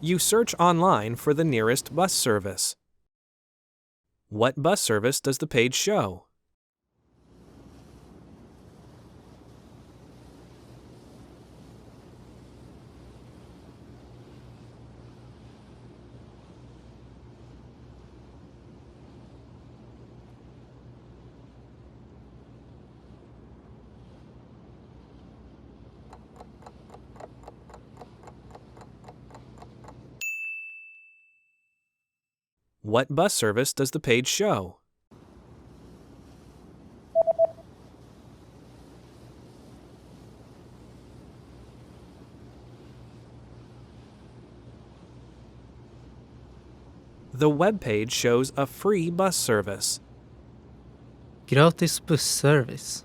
You search online for the nearest bus service. What bus service does the page show? What bus service does the page show? The web page shows a free bus service. Gratis busservice.